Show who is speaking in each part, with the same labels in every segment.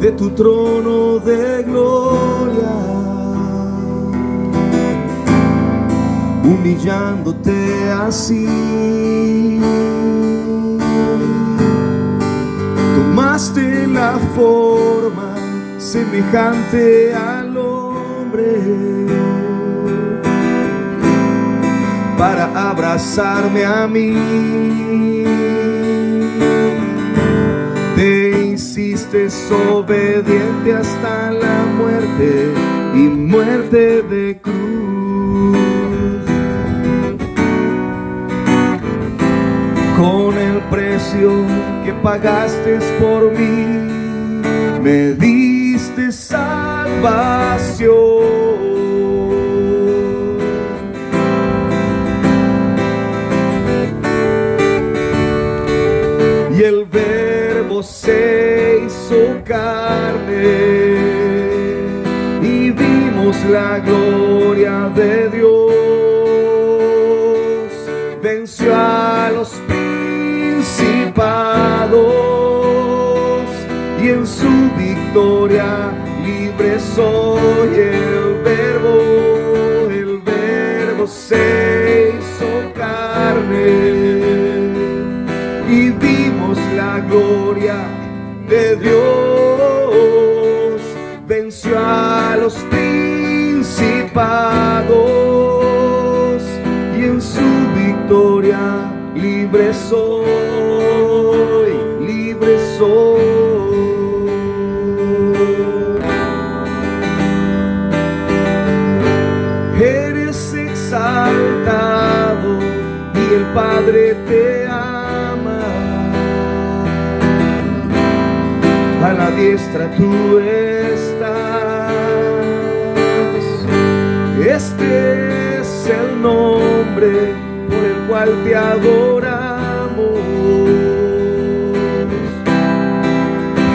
Speaker 1: de tu trono de gloria, humillándote así. Tomaste la forma semejante al hombre para abrazarme a mí. Te hiciste obediente hasta la muerte y muerte de cruz. Con el precio que pagaste por mí, me diste salvación. Y el Verbo se hizo carne y vimos la gloria de Dios. Venció a los principados y en su victoria libre soy. El Verbo se hizo carne y vimos la gloria de Dios. Venció a los principados y en su victoria libre soy, libre soy. Eres exaltado y el Padre te ama. A la diestra tú estás. Este es el nombre por el cual te adoramos.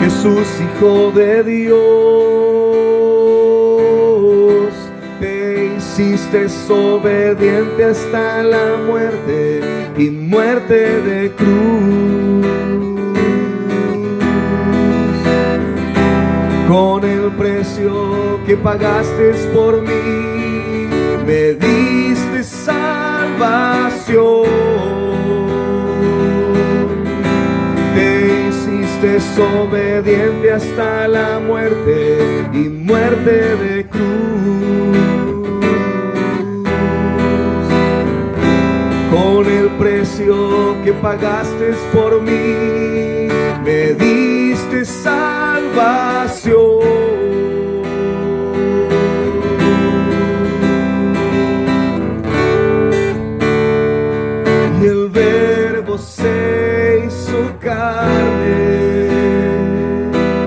Speaker 1: Jesús, Hijo de Dios, te hiciste obediente hasta la muerte y muerte de cruz. Con el precio que pagaste por mí, me diste salvación. Te hiciste obediente hasta la muerte y muerte de cruz. Con el precio que pagaste por mí, me diste salvación. Y el Verbo se hizo carne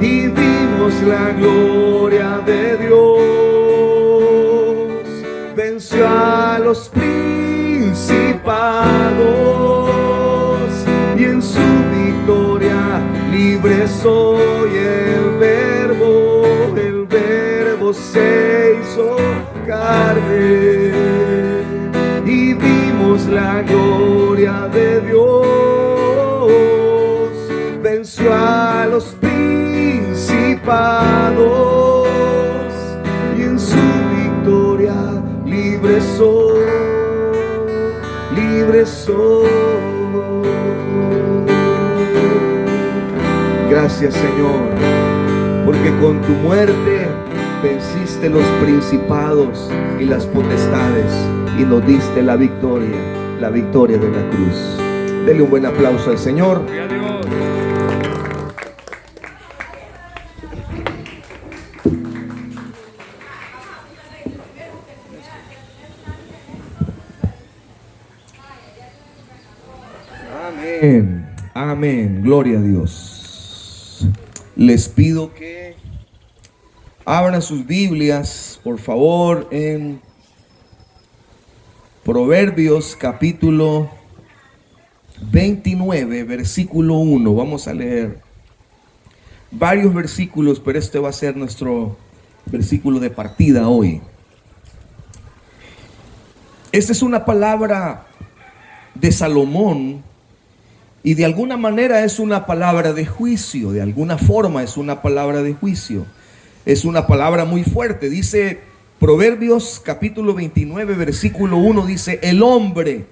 Speaker 1: y vimos la gloria de Dios. Venció a los principados y en su victoria libre soy. El Verbo se hizo carne y vimos la gloria de Dios. Venció a los principados y en su victoria libre soy, libre soy. Gracias, Señor, porque con tu muerte venciste los principados y las potestades y nos diste la victoria de la cruz. Dele un buen aplauso al Señor. Amén, amén, gloria a Dios. Les pido que abran sus Biblias, por favor, en Proverbios capítulo 29, versículo 1. Vamos a leer varios versículos, pero este va a ser nuestro versículo de partida hoy. Esta es una palabra de Salomón Y de alguna manera es una palabra de juicio, de alguna forma es una palabra de juicio. Es una palabra muy fuerte. Dice Proverbios capítulo 29, versículo 1, dice, el hombre.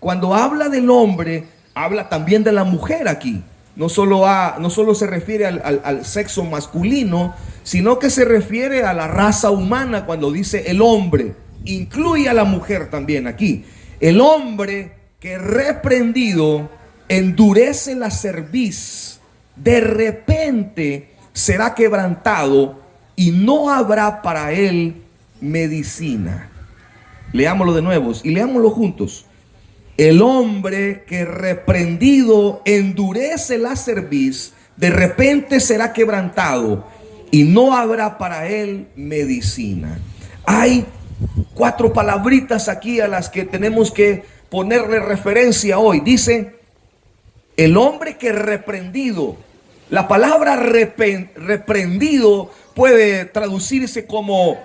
Speaker 1: Cuando habla del hombre, habla también de la mujer aquí. No solo se refiere al sexo masculino, sino que se refiere a la raza humana cuando dice el hombre. Incluye a la mujer también aquí. El hombre que reprendido endurece la cerviz, de repente será quebrantado y no habrá para él medicina. Leámoslo de nuevo y leámoslo juntos. El hombre que reprendido endurece la cerviz, de repente será quebrantado y no habrá para él medicina. Hay 4 palabritas aquí a las que tenemos que ponerle referencia hoy. Dice, el hombre que reprendido. La palabra reprendido puede traducirse como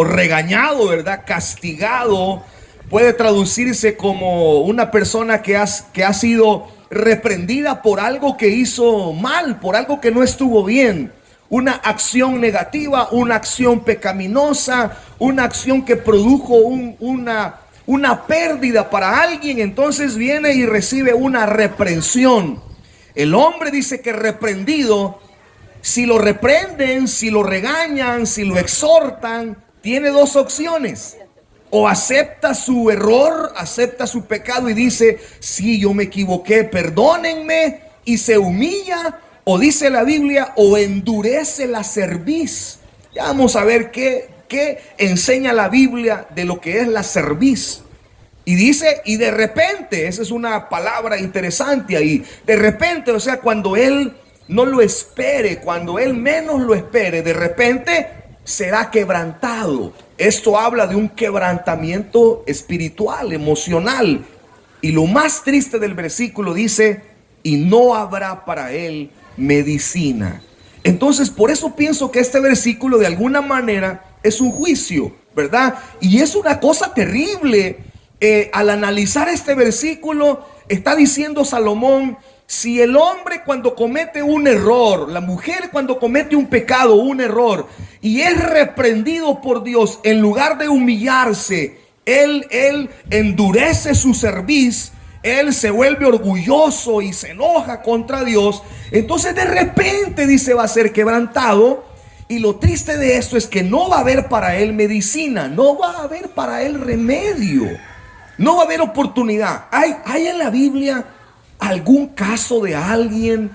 Speaker 1: regañado, ¿verdad? Castigado. Puede traducirse como una persona que ha sido reprendida por algo que hizo mal, por algo que no estuvo bien. Una acción negativa, una acción pecaminosa, una acción que produjo una pérdida para alguien. Entonces viene y recibe una reprensión. El hombre dice que reprendido, si lo reprenden, si lo regañan, si lo exhortan, tiene 2 opciones. O acepta su error, acepta su pecado y dice, sí, yo me equivoqué, perdónenme, y se humilla. O dice la Biblia, o endurece la cerviz. Ya vamos a ver qué enseña la Biblia de lo que es la cerviz. Y dice, y de repente, esa es una palabra interesante ahí, de repente, o sea, cuando él no lo espere, cuando él menos lo espere, de repente será quebrantado. Esto habla de un quebrantamiento espiritual, emocional. Y lo más triste del versículo dice, y no habrá para él medicina. Entonces, por eso pienso que este versículo de alguna manera es un juicio, ¿verdad? Y es una cosa terrible. Al analizar este versículo, está diciendo Salomón, si el hombre cuando comete un error, la mujer cuando comete un pecado, un error, y es reprendido por Dios, en lugar de humillarse, él endurece su cerviz, él se vuelve orgulloso y se enoja contra Dios, entonces de repente dice va a ser quebrantado. Y lo triste de esto es que no va a haber para él medicina, no va a haber para él remedio, no va a haber oportunidad. ¿Hay en la Biblia algún caso de alguien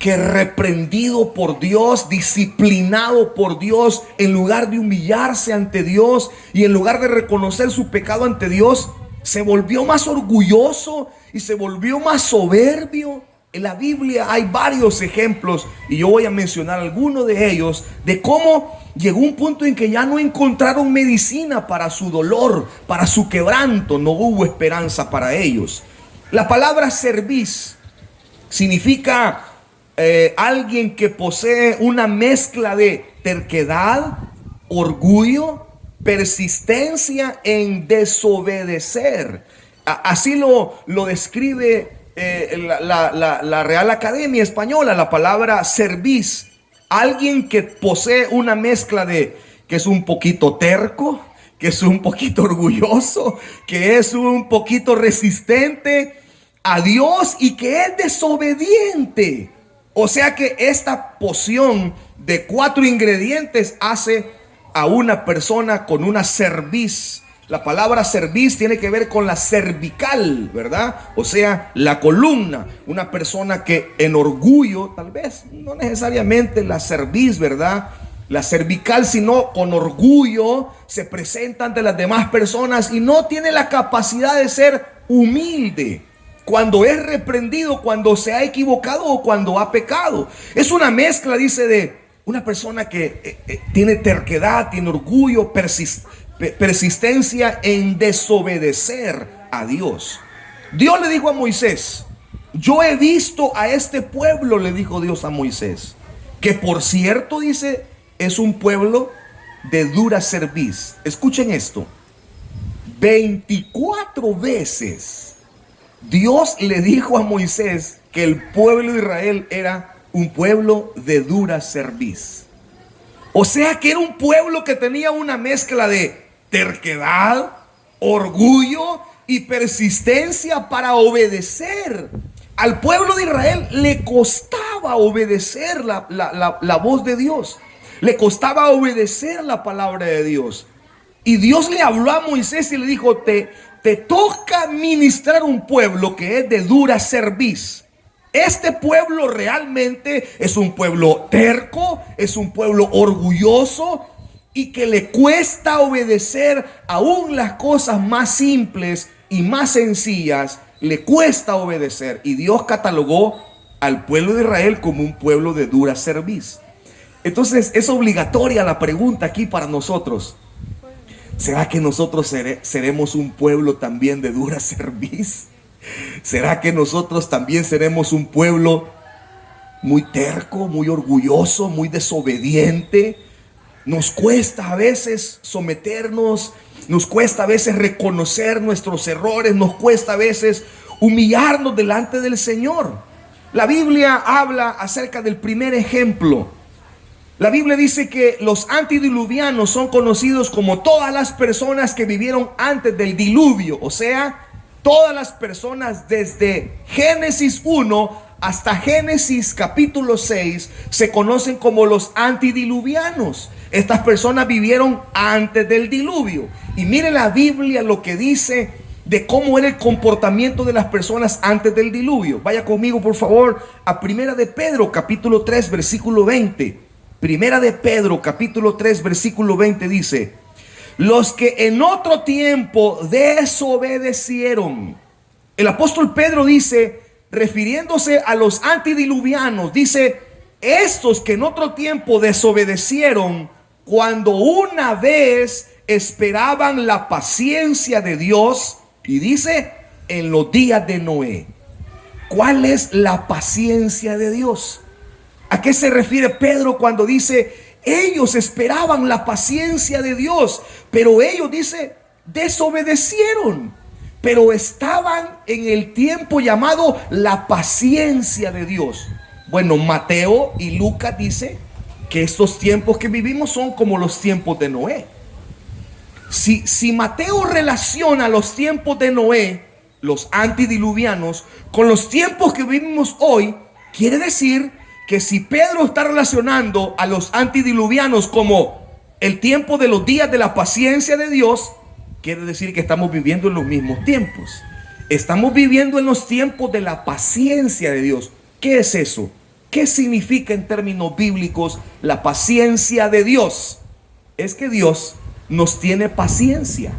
Speaker 1: que reprendido por Dios, disciplinado por Dios, en lugar de humillarse ante Dios y en lugar de reconocer su pecado ante Dios, se volvió más orgulloso y se volvió más soberbio? En la Biblia hay varios ejemplos y yo voy a mencionar algunos de ellos, de cómo llegó un punto en que ya no encontraron medicina para su dolor, para su quebranto, no hubo esperanza para ellos. La palabra cerviz significa alguien que posee una mezcla de terquedad, orgullo, persistencia en desobedecer. Así lo describe la Real Academia Española, la palabra cerviz. Alguien que posee una mezcla de que es un poquito terco, que es un poquito orgulloso, que es un poquito resistente a Dios y que es desobediente. O sea que esta poción de 4 ingredientes hace a una persona con una cerviz. La palabra cerviz tiene que ver con la cervical, ¿verdad? O sea, la columna. Una persona que en orgullo, tal vez, no necesariamente la cerviz, ¿verdad? La cervical, sino con orgullo, se presenta ante las demás personas y no tiene la capacidad de ser humilde cuando es reprendido, cuando se ha equivocado o cuando ha pecado. Es una mezcla, dice, de una persona que tiene terquedad, tiene orgullo, persistencia en desobedecer a Dios. Dios le dijo a Moisés, yo he visto a este pueblo, le dijo Dios a Moisés, que por cierto, dice, es un pueblo de dura cerviz. Escuchen esto, 24 veces Dios le dijo a Moisés que el pueblo de Israel era un pueblo de dura cerviz. O sea que era un pueblo que tenía una mezcla de terquedad, orgullo y persistencia para obedecer. Al pueblo de Israel le costaba obedecer la voz de Dios. Le costaba obedecer la palabra de Dios. Y Dios le habló a Moisés y le dijo, te toca ministrar un pueblo que es de dura cerviz. Este pueblo realmente es un pueblo terco, es un pueblo orgulloso y que le cuesta obedecer aún las cosas más simples y más sencillas. Le cuesta obedecer, y Dios catalogó al pueblo de Israel como un pueblo de dura cerviz. Entonces es obligatoria la pregunta aquí para nosotros: ¿será que nosotros seremos un pueblo también de dura cerviz? ¿Será que nosotros también seremos un pueblo muy terco, muy orgulloso, muy desobediente? Nos cuesta a veces someternos, nos cuesta a veces reconocer nuestros errores, nos cuesta a veces humillarnos delante del Señor. La Biblia habla acerca del primer ejemplo. La Biblia dice que los antediluvianos son conocidos como todas las personas que vivieron antes del diluvio. O sea, todas las personas desde Génesis 1 hasta Génesis capítulo 6 se conocen como los antediluvianos. Estas personas vivieron antes del diluvio. Y mire la Biblia lo que dice de cómo era el comportamiento de las personas antes del diluvio. Vaya conmigo por favor a Primera de Pedro capítulo 3 versículo 20. Primera de Pedro capítulo 3 versículo 20 dice: los que en otro tiempo desobedecieron. El apóstol Pedro dice, refiriéndose a los antediluvianos, dice: estos que en otro tiempo desobedecieron, cuando una vez esperaban la paciencia de Dios, y dice, en los días de Noé. ¿Cuál es la paciencia de Dios? ¿A qué se refiere Pedro cuando dice ellos esperaban la paciencia de Dios? Pero ellos, dice, desobedecieron, pero estaban en el tiempo llamado la paciencia de Dios. Bueno, Mateo y Lucas dice que estos tiempos que vivimos son como los tiempos de Noé. Si Mateo relaciona los tiempos de Noé, los antediluvianos, con los tiempos que vivimos hoy, quiere decir que si Pedro está relacionando a los antediluvianos como el tiempo de los días de la paciencia de Dios, quiere decir que estamos viviendo en los mismos tiempos. Estamos viviendo en los tiempos de la paciencia de Dios. ¿Qué es eso? ¿Qué significa en términos bíblicos la paciencia de Dios? Es que Dios nos tiene paciencia.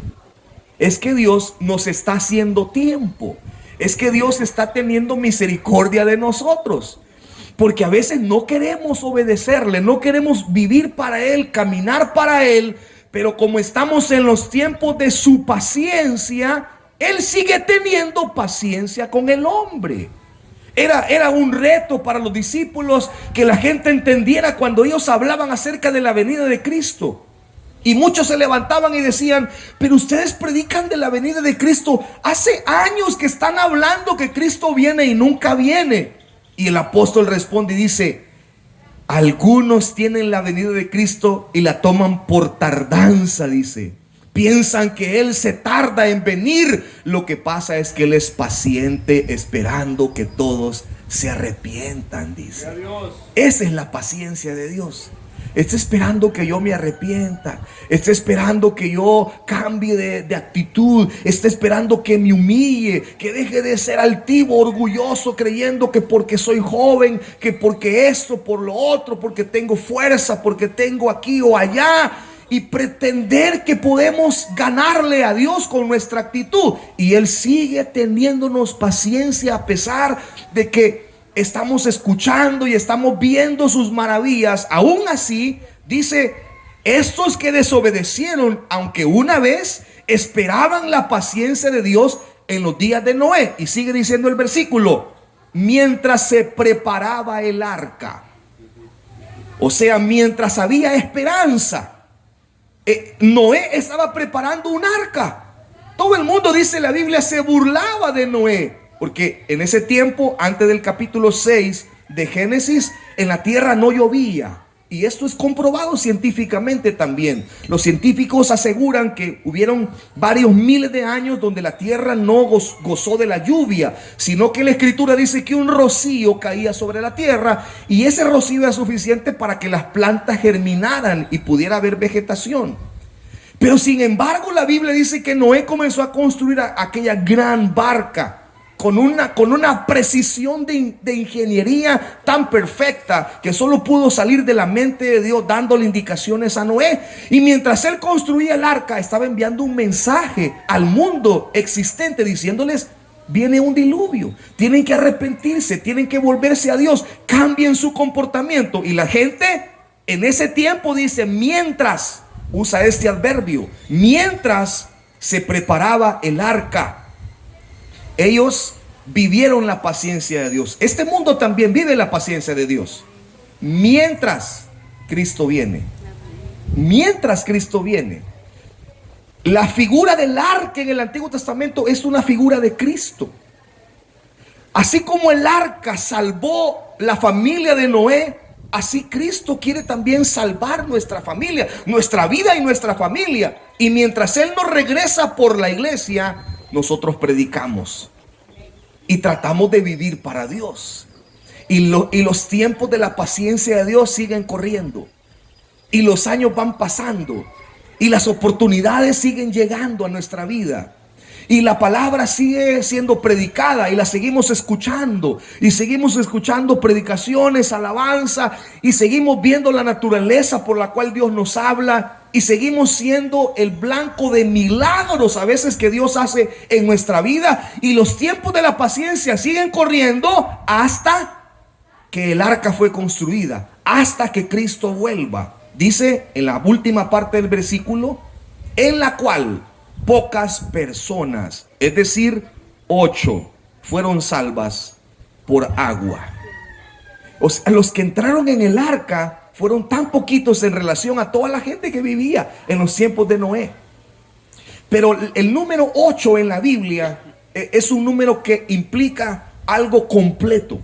Speaker 1: Es que Dios nos está haciendo tiempo. Es que Dios está teniendo misericordia de nosotros. Porque a veces no queremos obedecerle, no queremos vivir para Él, caminar para Él. Pero como estamos en los tiempos de su paciencia, Él sigue teniendo paciencia con el hombre. Era un reto para los discípulos que la gente entendiera cuando ellos hablaban acerca de la venida de Cristo. Y muchos se levantaban y decían: pero ustedes predican de la venida de Cristo. Hace años que están hablando que Cristo viene y nunca viene. Y el apóstol responde y dice: algunos tienen la venida de Cristo y la toman por tardanza, dice. Piensan que Él se tarda en venir. Lo que pasa es que Él es paciente, esperando que todos se arrepientan, dice. Esa es la paciencia de Dios. Está esperando que yo me arrepienta. Está esperando que yo cambie de actitud. Está esperando que me humille, que deje de ser altivo, orgulloso, creyendo que porque soy joven, que porque esto, por lo otro, porque tengo fuerza, porque tengo aquí o allá, y pretender que podemos ganarle a Dios con nuestra actitud. Y Él sigue teniéndonos paciencia a pesar de que estamos escuchando y estamos viendo sus maravillas. Aún así, dice: estos que desobedecieron, aunque una vez esperaban la paciencia de Dios en los días de Noé. Y sigue diciendo el versículo: mientras se preparaba el arca. O sea, mientras había esperanza, Noé estaba preparando un arca. Todo el mundo, dice la Biblia, se burlaba de Noé. Porque en ese tiempo, antes del capítulo 6 de Génesis, en la tierra no llovía. Y esto es comprobado científicamente también. Los científicos aseguran que hubieron varios miles de años donde la tierra no gozó de la lluvia, sino que la escritura dice que un rocío caía sobre la tierra, y ese rocío era suficiente para que las plantas germinaran y pudiera haber vegetación. Pero sin embargo, la Biblia dice que Noé comenzó a construir aquella gran barca con una precisión de ingeniería tan perfecta que solo pudo salir de la mente de Dios, dándole indicaciones a Noé. Y mientras él construía el arca, estaba enviando un mensaje al mundo existente diciéndoles: viene un diluvio, tienen que arrepentirse, tienen que volverse a Dios, cambien su comportamiento. Y la gente en ese tiempo dice, mientras, usa este adverbio, mientras se preparaba el arca, ellos vivieron la paciencia de Dios. Este mundo también vive la paciencia de Dios mientras Cristo viene. Mientras Cristo viene. La figura del arca en el Antiguo Testamento es una figura de Cristo. Así como el arca salvó la familia de Noé, así Cristo quiere también salvar nuestra familia, nuestra vida y nuestra familia. Y mientras Él no regresa por la iglesia, nosotros predicamos y tratamos de vivir para Dios. Y los tiempos de la paciencia de Dios siguen corriendo. Y los años van pasando. Y las oportunidades siguen llegando a nuestra vida. Y la palabra sigue siendo predicada y la seguimos escuchando. Y seguimos escuchando predicaciones, alabanza. Y seguimos viendo la naturaleza por la cual Dios nos habla. Y seguimos siendo el blanco de milagros a veces que Dios hace en nuestra vida. Y los tiempos de la paciencia siguen corriendo hasta que el arca fue construida, hasta que Cristo vuelva. Dice en la última parte del versículo, en la cual pocas personas, es decir, 8, fueron salvas por agua. O sea, los que entraron en el arca fueron tan poquitos en relación a toda la gente que vivía en los tiempos de Noé. Pero el número 8 en la Biblia es un número que implica algo completo.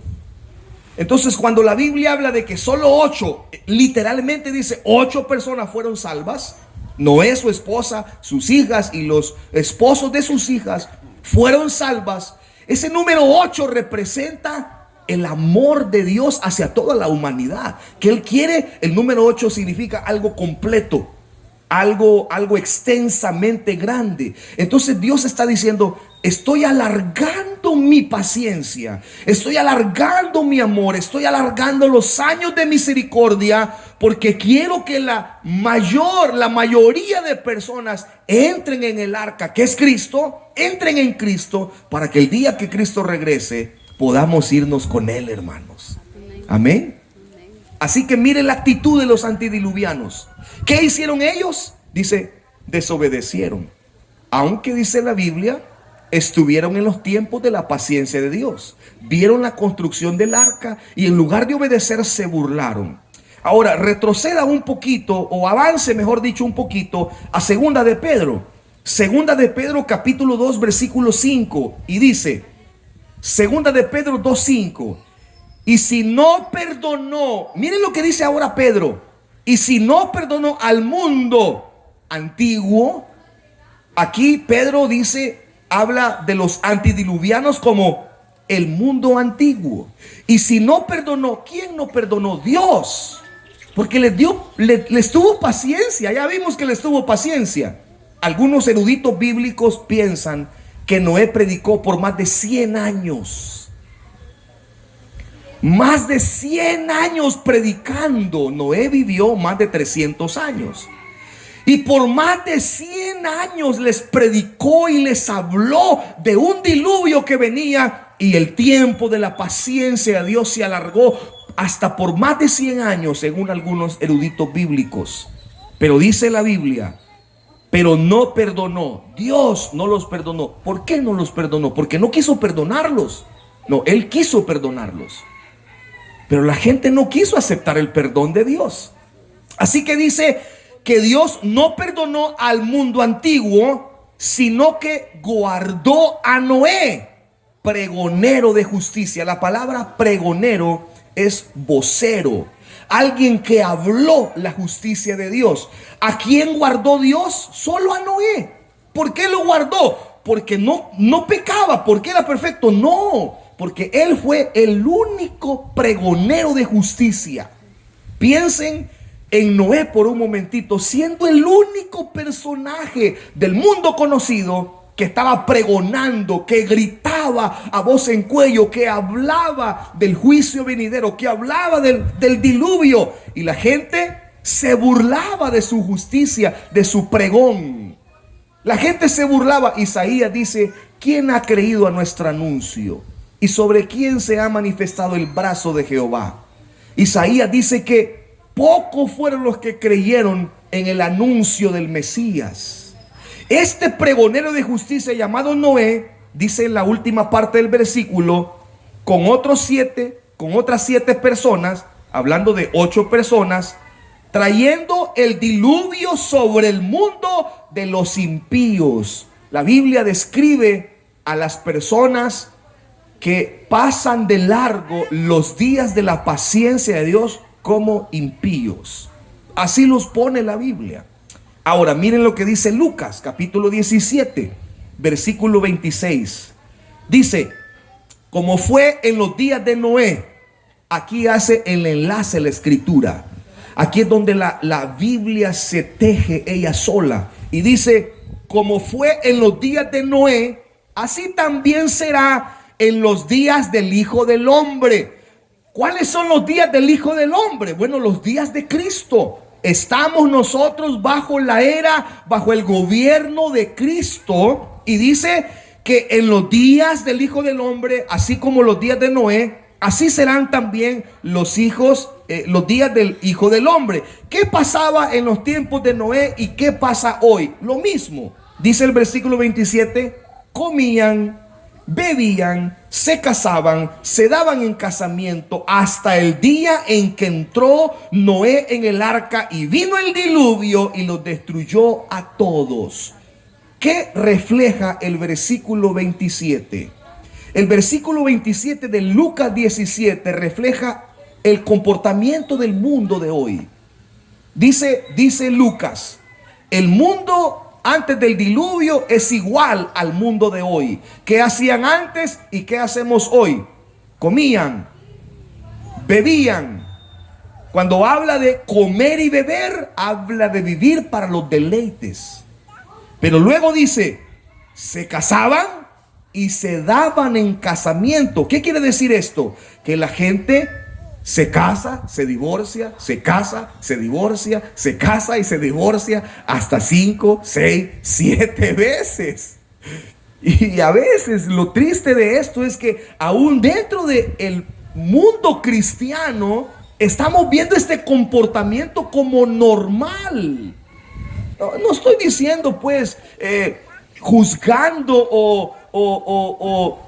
Speaker 1: Entonces, cuando la Biblia habla de que solo 8, literalmente dice 8 personas fueron salvas. Noé, su esposa, sus hijas y los esposos de sus hijas fueron salvas. Ese número 8 representa el amor de Dios hacia toda la humanidad. Que Él quiere, el número 8 significa algo completo, algo extensamente grande. Entonces Dios está diciendo, estoy alargando mi paciencia, estoy alargando mi amor, estoy alargando los años de misericordia, porque quiero que la mayoría de personas entren en el arca, que es Cristo, entren en Cristo, para que el día que Cristo regrese podamos irnos con Él, hermanos. Amén. Así que mire la actitud de los antidiluvianos. ¿Qué hicieron ellos? Dice, desobedecieron. Aunque dice la Biblia, estuvieron en los tiempos de la paciencia de Dios. Vieron la construcción del arca y en lugar de obedecer se burlaron. Ahora retroceda un poquito, o avance mejor dicho un poquito, a Segunda de Pedro. Segunda de Pedro capítulo 2 versículo 5. Y dice, Segunda de Pedro 2:5. Y si no perdonó, miren lo que dice ahora Pedro. Y si no perdonó al mundo antiguo, aquí Pedro dice, habla de los antidiluvianos como el mundo antiguo. Y si no perdonó, ¿quién no perdonó? Dios. Porque les tuvo paciencia. Ya vimos que les tuvo paciencia. Algunos eruditos bíblicos piensan que Noé predicó por más de 100 años. Más de 100 años predicando. Noé vivió más de 300 años. Y por más de 100 años les predicó y les habló de un diluvio que venía. Y el tiempo de la paciencia de Dios se alargó hasta por más de 100 años, según algunos eruditos bíblicos. Pero dice la Biblia, pero no perdonó. Dios no los perdonó. ¿Por qué no los perdonó? Porque no quiso perdonarlos. No, Él quiso perdonarlos. Pero la gente no quiso aceptar el perdón de Dios. Así que dice que Dios no perdonó al mundo antiguo, sino que guardó a Noé pregonero de justicia. La palabra pregonero es vocero, alguien que habló la justicia de Dios. ¿A quién guardó Dios? Solo a Noé. ¿Por qué lo guardó? Porque no pecaba, porque era perfecto. No, porque él fue el único pregonero de justicia. Piensen en Noé por un momentito, siendo el único personaje del mundo conocido que estaba pregonando, que gritaba a voz en cuello, que hablaba del juicio venidero, que hablaba del diluvio. Y la gente se burlaba de su justicia, de su pregón. La gente se burlaba. Isaías dice: ¿quién ha creído a nuestro anuncio? ¿Y sobre quién se ha manifestado el brazo de Jehová? Isaías dice que pocos fueron los que creyeron en el anuncio del Mesías. Este pregonero de justicia llamado Noé, dice en la última parte del versículo, con otras 7 personas, hablando de 8 personas, trayendo el diluvio sobre el mundo de los impíos. La Biblia describe a las personas que pasan de largo los días de la paciencia de Dios como impíos. Así los pone la Biblia. Ahora miren lo que dice Lucas capítulo 17 versículo 26. Dice: como fue en los días de Noé. Aquí hace el enlace la escritura. Aquí es donde la Biblia se teje ella sola. Y dice: como fue en los días de Noé, así también será en los días del Hijo del Hombre. ¿Cuáles son los días del Hijo del Hombre? Bueno, los días de Cristo. Estamos nosotros bajo la era, bajo el gobierno de Cristo. Y dice que en los días del Hijo del Hombre, así como los días de Noé, así serán también los días del Hijo del Hombre. ¿Qué pasaba en los tiempos de Noé y qué pasa hoy? Lo mismo. Dice el versículo 27, comían, bebían, se casaban, se daban en casamiento hasta el día en que entró Noé en el arca y vino el diluvio y los destruyó a todos. ¿Qué refleja el versículo 27? El versículo 27 de Lucas 17 refleja el comportamiento del mundo de hoy. Dice Lucas: el mundo antes del diluvio es igual al mundo de hoy. ¿Qué hacían antes y qué hacemos hoy? Comían, bebían. Cuando habla de comer y beber, habla de vivir para los deleites. Pero luego dice: se casaban y se daban en casamiento. ¿Qué quiere decir esto? Que la gente se casa, se divorcia, se casa, se divorcia, se casa y se divorcia hasta 5, 6, 7 veces. Y a veces lo triste de esto es que aún dentro del mundo cristiano estamos viendo este comportamiento como normal. No estoy diciendo pues juzgando o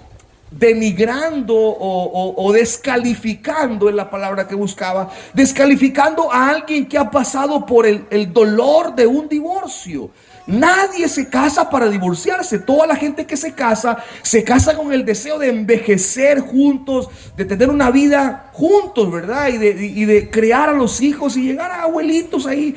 Speaker 1: denigrando o descalificando, es la palabra que buscaba, descalificando a alguien que ha pasado por el dolor de un divorcio. Nadie se casa para divorciarse. Toda la gente que se casa con el deseo de envejecer juntos, de tener una vida juntos, ¿verdad? Y de crear a los hijos y llegar a abuelitos ahí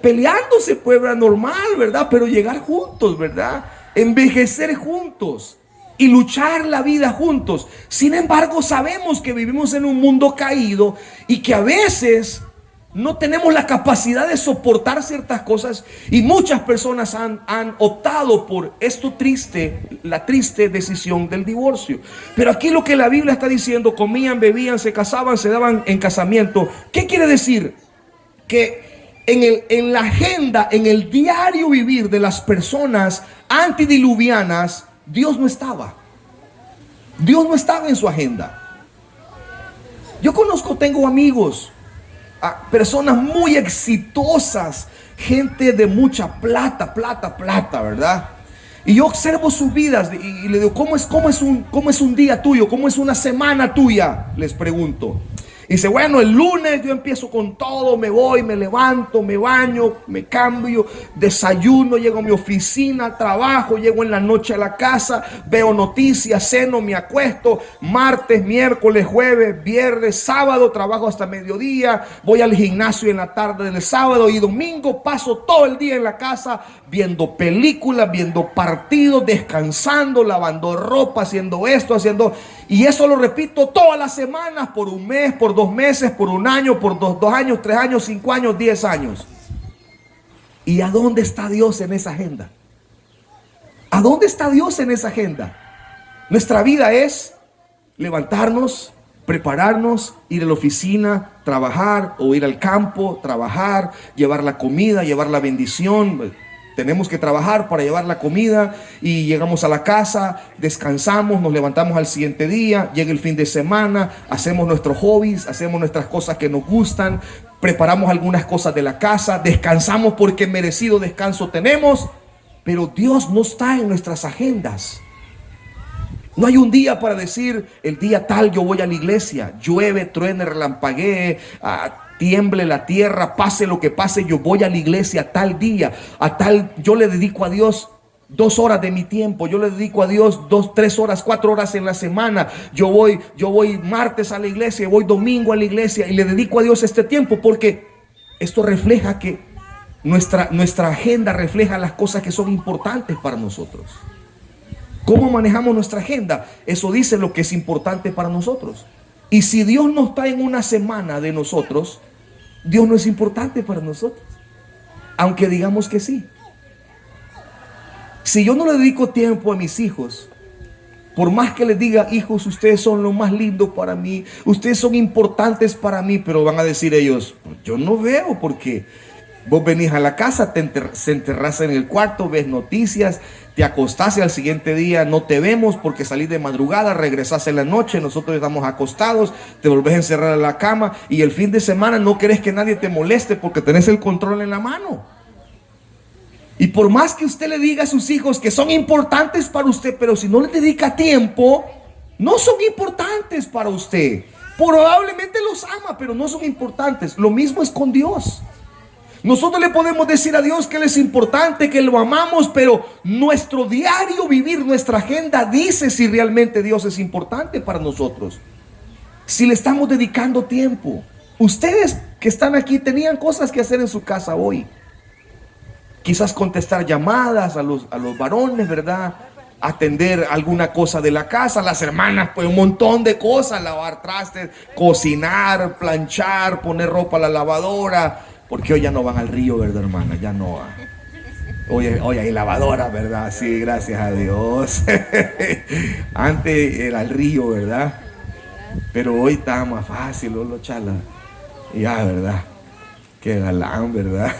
Speaker 1: peleándose, pues, ¿verdad? Normal, ¿verdad? Pero llegar juntos, ¿verdad? Envejecer juntos y luchar la vida juntos. Sin embargo, sabemos que vivimos en un mundo caído y que a veces no tenemos la capacidad de soportar ciertas cosas, y muchas personas han optado por la triste decisión del divorcio. Pero aquí lo que la Biblia está diciendo: comían, bebían, se casaban, se daban en casamiento. ¿Qué quiere decir? Que en la agenda, en el diario vivir de las personas antidiluvianas, Dios no estaba. Dios no estaba en su agenda. Yo tengo amigos, personas muy exitosas, gente de mucha plata, ¿verdad? Y yo observo sus vidas y le digo: ¿cómo es un día tuyo? ¿Cómo es una semana tuya? Les pregunto. Y dice, bueno, el lunes yo empiezo con todo, me voy, me levanto, me baño, me cambio, desayuno, llego a mi oficina, trabajo, llego en la noche a la casa, veo noticias, ceno, me acuesto, martes, miércoles, jueves, viernes, sábado, trabajo hasta mediodía, voy al gimnasio en la tarde del sábado y domingo paso todo el día en la casa viendo películas, viendo partidos, descansando, lavando ropa, haciendo esto, haciendo... Y eso lo repito todas las semanas, por un mes, por 2 meses, por un año, por dos años, 3 años, 5 años, 10 años. ¿Y a dónde está Dios en esa agenda? ¿A dónde está Dios en esa agenda? Nuestra vida es levantarnos, prepararnos, ir a la oficina, trabajar, o ir al campo, trabajar, llevar la comida, llevar la bendición. Tenemos que trabajar para llevar la comida y llegamos a la casa, descansamos, nos levantamos al siguiente día, llega el fin de semana, hacemos nuestros hobbies, hacemos nuestras cosas que nos gustan, preparamos algunas cosas de la casa, descansamos porque merecido descanso tenemos, pero Dios no está en nuestras agendas. No hay un día para decir, el día tal yo voy a la iglesia, llueve, truene, relampaguee, tiemble la tierra, pase lo que pase, yo voy a la iglesia tal día, yo le dedico a Dios 2 horas de mi tiempo, yo le dedico a Dios 2, 3 horas, 4 horas en la semana, yo voy martes a la iglesia, voy domingo a la iglesia y le dedico a Dios este tiempo, porque esto refleja que nuestra agenda refleja las cosas que son importantes para nosotros. ¿Cómo manejamos nuestra agenda? Eso dice lo que es importante para nosotros. Y si Dios no está en una semana de nosotros, Dios no es importante para nosotros, aunque digamos que sí. Si yo no le dedico tiempo a mis hijos, por más que les diga, hijos, ustedes son lo más lindo para mí, ustedes son importantes para mí, pero van a decir ellos, yo no veo, porque vos venís a la casa, se enterrás en el cuarto, ves noticias, te acostás y al siguiente día no te vemos porque salís de madrugada, regresás en la noche, nosotros estamos acostados, te volvés a encerrar en la cama y el fin de semana no querés que nadie te moleste porque tenés el control en la mano. Y por más que usted le diga a sus hijos que son importantes para usted, pero si no les dedica tiempo, no son importantes para usted. Probablemente los ama, pero no son importantes. Lo mismo es con Dios. Nosotros le podemos decir a Dios que Él es importante, que lo amamos, pero nuestro diario vivir, nuestra agenda dice si realmente Dios es importante para nosotros. Si le estamos dedicando tiempo. Ustedes que están aquí tenían cosas que hacer en su casa hoy. Quizás contestar llamadas a los varones, ¿verdad? Atender alguna cosa de la casa. Las hermanas, pues un montón de cosas. Lavar trastes, cocinar, planchar, poner ropa a la lavadora. Porque hoy ya no van al río, ¿verdad, hermana? Ya no. Hoy hay lavadora, ¿verdad? Sí, gracias a Dios. Antes era el río, ¿verdad? Pero hoy está más fácil, lo chala. Ya, ¿verdad? Qué galán, ¿verdad?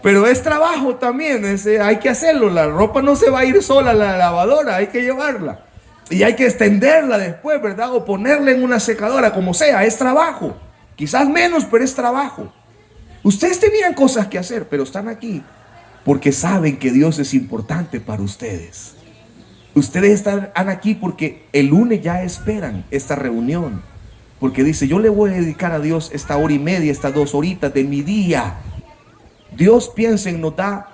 Speaker 1: Pero es trabajo también, hay que hacerlo. La ropa no se va a ir sola a la lavadora, hay que llevarla. Y hay que extenderla después, ¿verdad? O ponerla en una secadora, como sea, es trabajo. Quizás menos, pero es trabajo. Ustedes tenían cosas que hacer, pero están aquí porque saben que Dios es importante para ustedes. Ustedes están aquí porque el lunes ya esperan esta reunión. Porque dice, yo le voy a dedicar a Dios esta hora y media, estas 2 horitas de mi día. Dios, piensen, nos da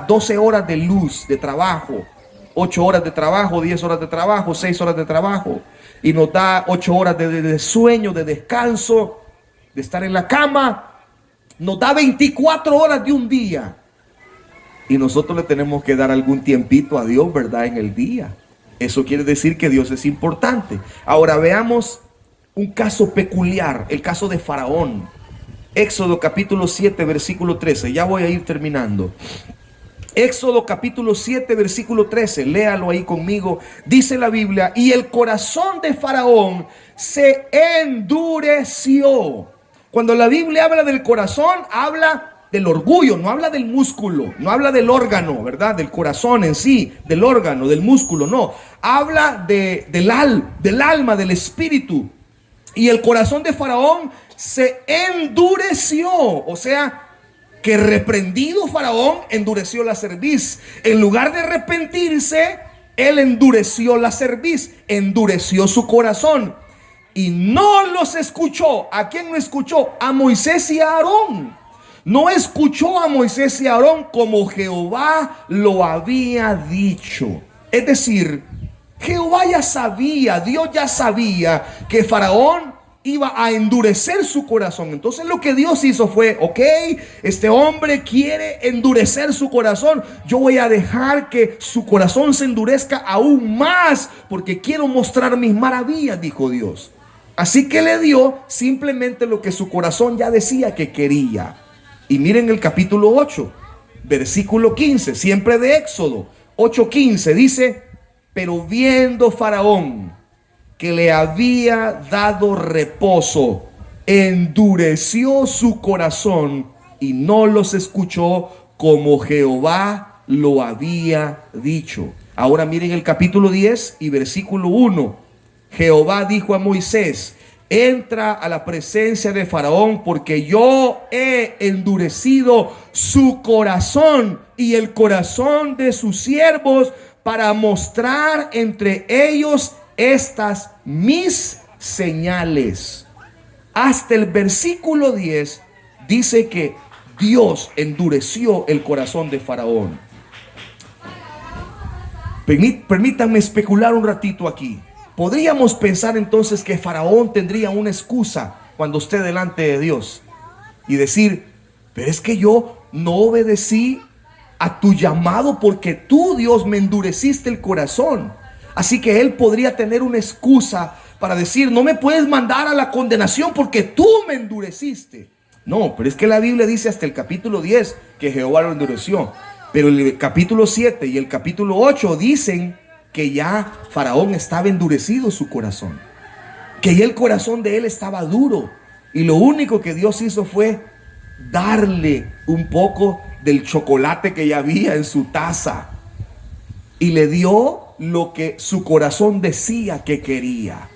Speaker 1: 12 horas de luz, de trabajo, 8 horas de trabajo, 10 horas de trabajo, 6 horas de trabajo. Y nos da 8 horas de sueño, de descanso, de estar en la cama. Nos da 24 horas de un día. Y nosotros le tenemos que dar algún tiempito a Dios, ¿verdad? En el día. Eso quiere decir que Dios es importante. Ahora veamos un caso peculiar, el caso de Faraón. Éxodo capítulo 7, versículo 13. Ya voy a ir terminando. Éxodo capítulo 7, versículo 13. Léalo ahí conmigo. Dice la Biblia, y el corazón de Faraón se endureció. Cuando la Biblia habla del corazón, habla del orgullo, no habla del músculo, no habla del órgano, ¿verdad? Del corazón en sí, del órgano, del músculo, no. Habla del alma, del espíritu. Y el corazón de Faraón se endureció, o sea, que reprendido Faraón endureció la cerviz. En lugar de arrepentirse, él endureció la cerviz, endureció su corazón. y no los escuchó. ¿A quién no escuchó? A Moisés y a Aarón. No escuchó a Moisés y a Aarón como Jehová lo había dicho. Es decir, Jehová ya sabía, Dios ya sabía que Faraón iba a endurecer su corazón. Entonces lo que Dios hizo fue, ok, este hombre quiere endurecer su corazón, yo voy a dejar que su corazón se endurezca aún más, porque quiero mostrar mis maravillas, dijo Dios. Así que le dio simplemente lo que su corazón ya decía que quería. Y miren el capítulo 8, versículo 15, siempre de Éxodo 8:15, dice: pero viendo Faraón que le había dado reposo, endureció su corazón y no los escuchó como Jehová lo había dicho. Ahora miren el capítulo 10 y versículo 1. Jehová dijo a Moisés: entra a la presencia de Faraón, porque yo he endurecido su corazón y el corazón de sus siervos, para mostrar entre ellos estas mis señales. Hasta el versículo 10 dice que Dios endureció el corazón de Faraón. Permítanme especular un ratito aquí. Podríamos pensar entonces que Faraón tendría una excusa cuando esté delante de Dios y decir: pero es que yo no obedecí a tu llamado, porque tú, Dios, me endureciste el corazón. Así que él podría tener una excusa para decir: no me puedes mandar a la condenación porque tú me endureciste. No, pero es que la Biblia dice hasta el capítulo 10 que Jehová lo endureció. Pero el capítulo 7 y el capítulo 8 dicen que ya Faraón estaba endurecido su corazón, que ya el corazón de él estaba duro, y lo único que Dios hizo fue darle un poco del chocolate que ya había en su taza, y le dio lo que su corazón decía que quería,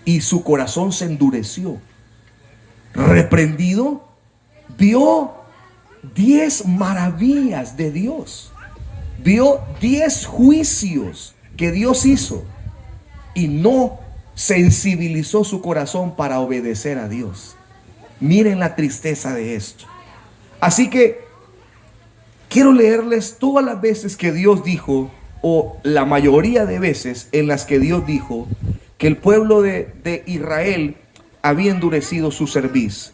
Speaker 1: y su corazón se endureció. Reprendido, vio 10 maravillas de Dios, vio 10 juicios que Dios hizo, y no sensibilizó su corazón para obedecer a Dios. Miren la tristeza de esto. Así que quiero leerles todas las veces que Dios dijo, o la mayoría de veces en las que Dios dijo que el pueblo de Israel había endurecido su cerviz.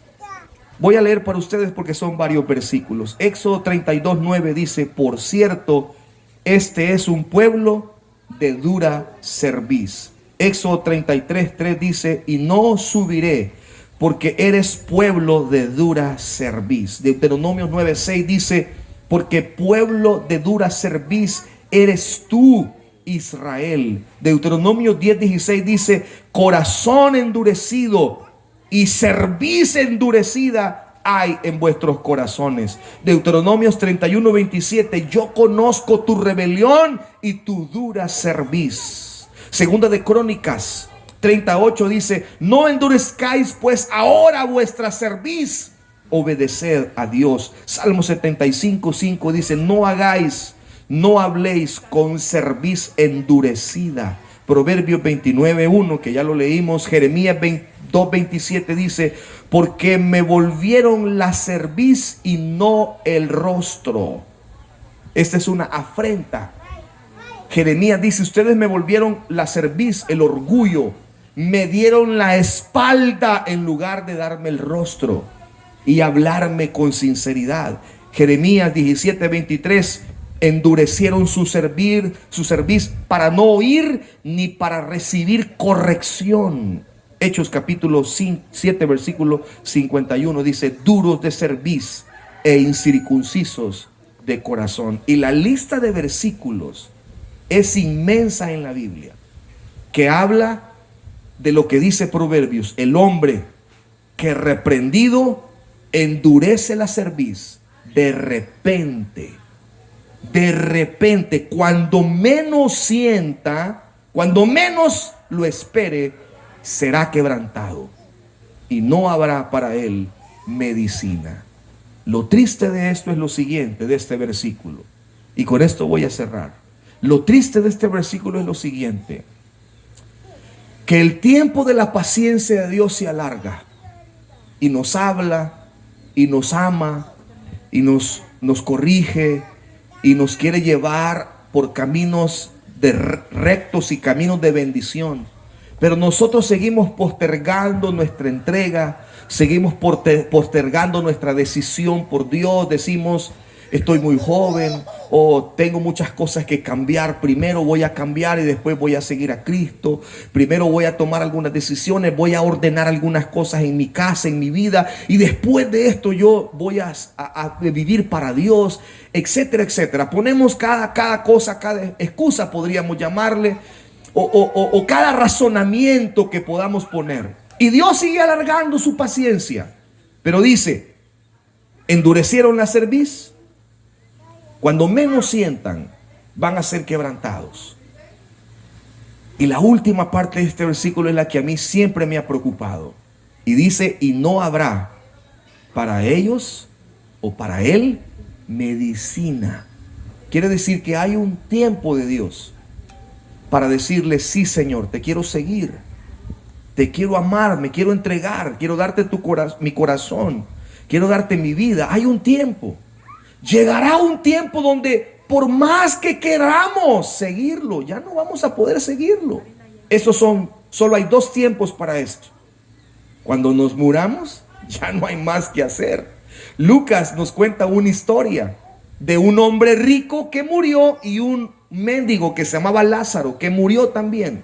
Speaker 1: Voy a leer para ustedes porque son varios versículos. Éxodo 32:9 dice: por cierto, este es un pueblo de dura cerviz. Éxodo 33:3 dice: y no subiré, porque eres pueblo de dura cerviz. Deuteronomio 9:6 dice: porque pueblo de dura cerviz eres tú, Israel. Deuteronomio 10:16 dice: corazón endurecido y cerviz endurecida hay en vuestros corazones. Deuteronomios 31:27: yo conozco tu rebelión y tu dura cerviz. Segunda de Crónicas 38 dice: no endurezcáis pues ahora vuestra cerviz, obedeced a Dios. Salmo 75:5 dice: no habléis con cerviz endurecida. Proverbios 29:1, que ya lo leímos. Jeremías 2:27 dice: porque me volvieron la cerviz y no el rostro. Esta es una afrenta. Jeremías dice: ustedes me volvieron la cerviz, el orgullo, me dieron la espalda en lugar de darme el rostro y hablarme con sinceridad. Jeremías 17:23: endurecieron su cerviz para no oír ni para recibir corrección. Hechos capítulo 7 versículo 51 dice: duros de cerviz e incircuncisos de corazón. Y la lista de versículos es inmensa en la Biblia, que habla de lo que dice Proverbios: el hombre que reprendido endurece la cerviz, de repente, cuando menos sienta, cuando menos lo espere, será quebrantado y no habrá para él medicina. Lo triste de esto es lo siguiente, de este versículo, y con esto voy a cerrar. Lo triste de este versículo es lo siguiente: que el tiempo de la paciencia de Dios se alarga y nos habla y nos ama y nos corrige y nos quiere llevar por caminos rectos y caminos de bendición. Pero nosotros seguimos postergando nuestra entrega, seguimos postergando nuestra decisión por Dios. Decimos, estoy muy joven o tengo muchas cosas que cambiar. Primero voy a cambiar y después voy a seguir a Cristo. Primero voy a tomar algunas decisiones, voy a ordenar algunas cosas en mi casa, en mi vida, y después de esto yo voy a vivir para Dios, etcétera, etcétera. Ponemos cada cosa, cada excusa podríamos llamarle, o cada razonamiento que podamos poner. Y Dios sigue alargando su paciencia, pero dice, endurecieron la cerviz. Cuando menos sientan, van a ser quebrantados. Y la última parte de este versículo es la que a mí siempre me ha preocupado. Y dice, y no habrá para ellos o para él medicina. Quiere decir que hay un tiempo de Dios para decirle, sí, Señor, te quiero seguir, te quiero amar, me quiero entregar, quiero darte mi corazón, quiero darte mi vida. Hay un tiempo. Llegará un tiempo donde por más que queramos seguirlo, ya no vamos a poder seguirlo. Solo hay dos tiempos para esto. Cuando nos muramos, ya no hay más que hacer. Lucas nos cuenta una historia de un hombre rico que murió y un mendigo que se llamaba Lázaro, que murió también.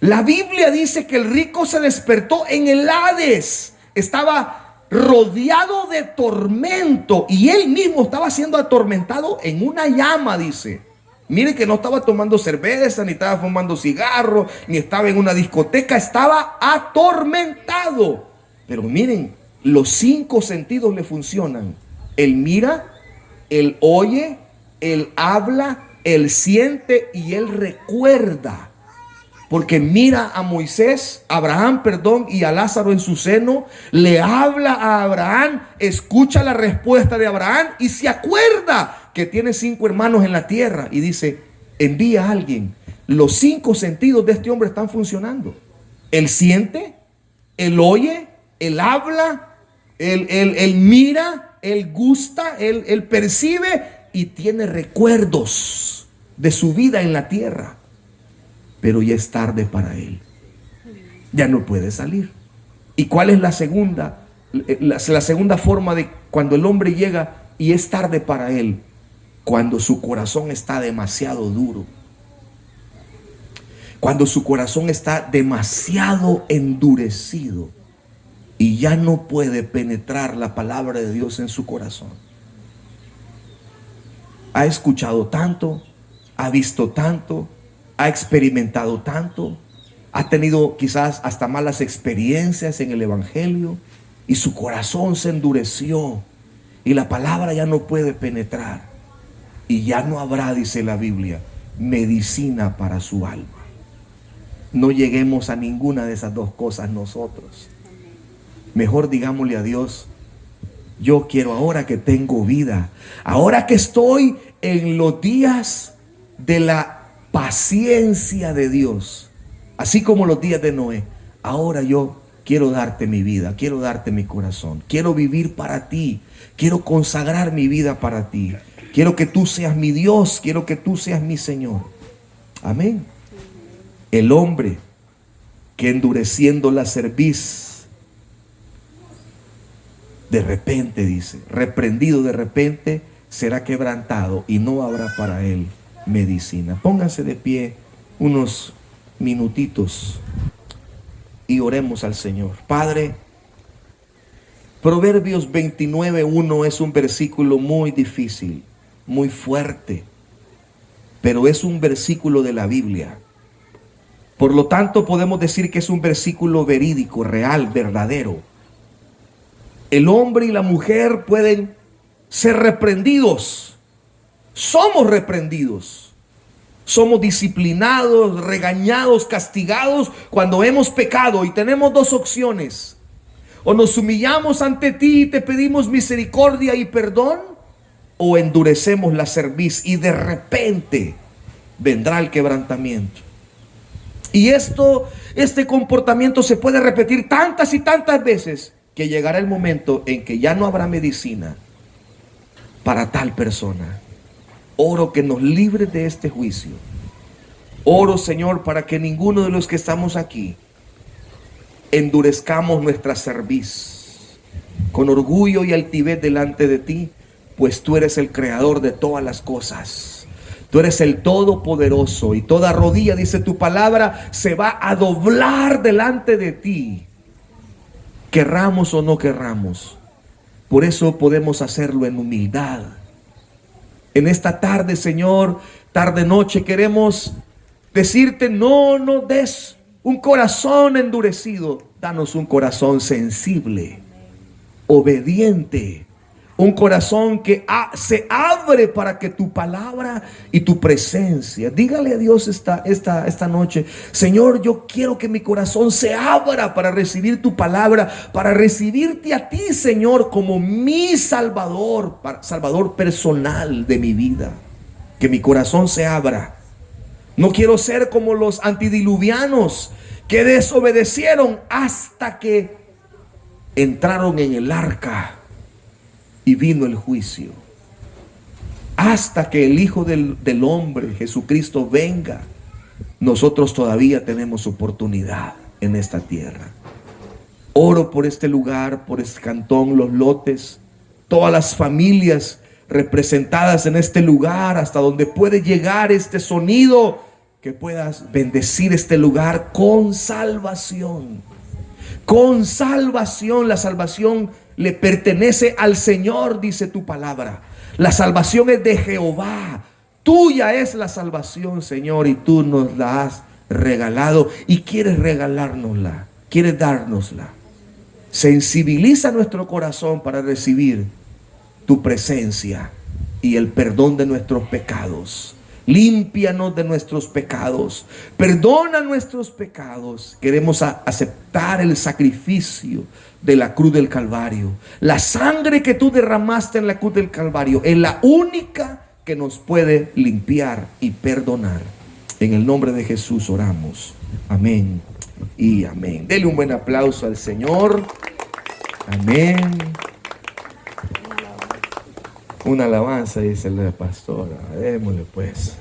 Speaker 1: La Biblia dice que el rico se despertó en el Hades. Estaba rodeado de tormento y él mismo estaba siendo atormentado en una llama, dice. Mire que no estaba tomando cerveza, ni estaba fumando cigarro, ni estaba en una discoteca, estaba atormentado. Pero miren, los 5 sentidos le funcionan. Él mira, él oye, él habla, él siente y él recuerda. Porque mira a Moisés, Abraham, y a Lázaro en su seno, le habla a Abraham, escucha la respuesta de Abraham y se acuerda que tiene 5 hermanos en la tierra y dice, envía a alguien. Los 5 sentidos de este hombre están funcionando. Él siente, él oye, él habla, él mira, él gusta, él percibe y tiene recuerdos de su vida en la tierra. Pero ya es tarde para él. Ya no puede salir. ¿Y cuál es la segunda? La segunda forma de cuando el hombre llega y es tarde para él. Cuando su corazón está demasiado duro. Cuando su corazón está demasiado endurecido. Y ya no puede penetrar la palabra de Dios en su corazón. Ha escuchado tanto. Ha visto tanto. Ha experimentado tanto, ha tenido quizás hasta malas experiencias en el evangelio y su corazón se endureció y la palabra ya no puede penetrar y ya no habrá, dice la Biblia, medicina para su alma. No lleguemos a ninguna de esas dos cosas nosotros. Mejor digámosle a Dios, yo quiero ahora que tengo vida, ahora que estoy en los días de la paciencia de Dios, así como los días de Noé, ahora yo quiero darte mi vida, quiero darte mi corazón, quiero vivir para ti, quiero consagrar mi vida para ti, quiero que tú seas mi Dios, quiero que tú seas mi Señor. Amén. El hombre que endureciendo la cerviz, de repente, dice, reprendido de repente, será quebrantado y no habrá para él medicina. Pónganse de pie unos minutitos y oremos al Señor. Padre, Proverbios 29:1 es un versículo muy difícil, muy fuerte, pero es un versículo de la Biblia. Por lo tanto, podemos decir que es un versículo verídico, real, verdadero. El hombre y la mujer pueden ser reprendidos. Somos reprendidos, somos disciplinados, regañados, castigados cuando hemos pecado y tenemos dos opciones. O nos humillamos ante ti y te pedimos misericordia y perdón, o endurecemos la cerviz y de repente vendrá el quebrantamiento. Y este comportamiento se puede repetir tantas y tantas veces que llegará el momento en que ya no habrá medicina para tal persona. Oro que nos libre de este juicio. Oro, Señor, para que ninguno de los que estamos aquí endurezcamos nuestra cerviz con orgullo y altivez delante de ti, pues tú eres el creador de todas las cosas. Tú eres el todopoderoso, y toda rodilla, dice tu palabra, se va a doblar delante de ti, querramos o no querramos. Por eso podemos hacerlo en humildad. En esta tarde, Señor, tarde noche, queremos decirte: no nos des un corazón endurecido, danos un corazón sensible, obediente, un corazón que se abre para que tu palabra y tu presencia. Dígale a Dios esta noche: Señor, yo quiero que mi corazón se abra para recibir tu palabra, para recibirte a ti, Señor, como mi Salvador personal de mi vida. Que mi corazón se abra. No quiero ser como los antidiluvianos que desobedecieron hasta que entraron en el arca y vino el juicio. Hasta que el Hijo del Hombre, Jesucristo, venga, nosotros todavía tenemos oportunidad en esta tierra. Oro por este lugar, por este cantón, Los Lotes, todas las familias representadas en este lugar, hasta donde puede llegar este sonido, que puedas bendecir este lugar con salvación. Con salvación. La salvación le pertenece al Señor, dice tu palabra. La salvación es de Jehová. Tuya es la salvación, Señor, y tú nos la has regalado y quieres regalárnosla, quieres dárnosla. Sensibiliza nuestro corazón para recibir tu presencia y el perdón de nuestros pecados. Límpianos de nuestros pecados, perdona nuestros pecados. Queremos aceptar el sacrificio de la cruz del Calvario. La sangre que tú derramaste en la cruz del Calvario es la única que nos puede limpiar y perdonar. En el nombre de Jesús oramos. Amén y amén. Dele un buen aplauso al Señor. Amén. Una alabanza, dice la pastora. Démosle pues.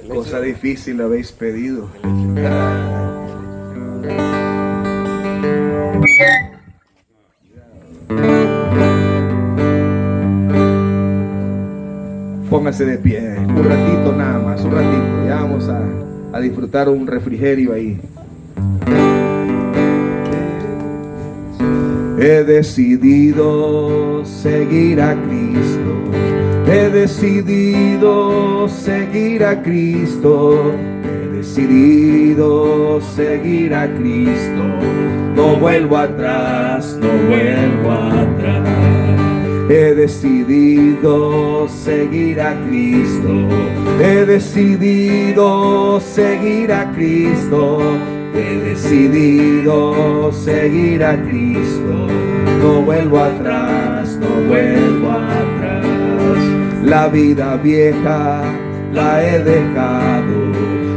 Speaker 1: Cosa difícil habéis pedido. Póngase de pie, un ratito nada más, un ratito. Ya vamos a disfrutar un refrigerio ahí. He decidido seguir a Cristo. He decidido seguir a Cristo. He decidido seguir a Cristo. No vuelvo atrás, no vuelvo atrás. He decidido seguir a Cristo. He decidido seguir a Cristo. He decidido seguir a Cristo. No vuelvo atrás, no vuelvo atrás. La vida vieja la he dejado.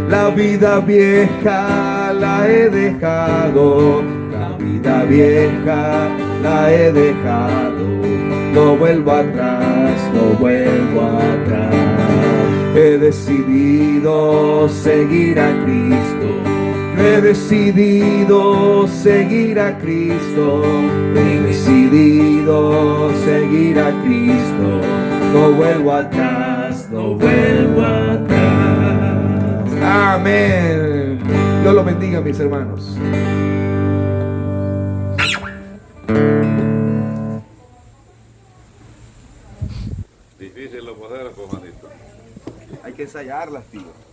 Speaker 1: La vida vieja la he dejado. La vida vieja la he dejado. No vuelvo atrás, no vuelvo atrás. He decidido seguir a Cristo. He decidido seguir a Cristo. He decidido seguir a Cristo. No vuelvo atrás, no vuelvo atrás. Amén. Dios los bendiga, mis hermanos.
Speaker 2: Difícil lo poder, pues, manito.
Speaker 1: Hay que ensayarlas, tío.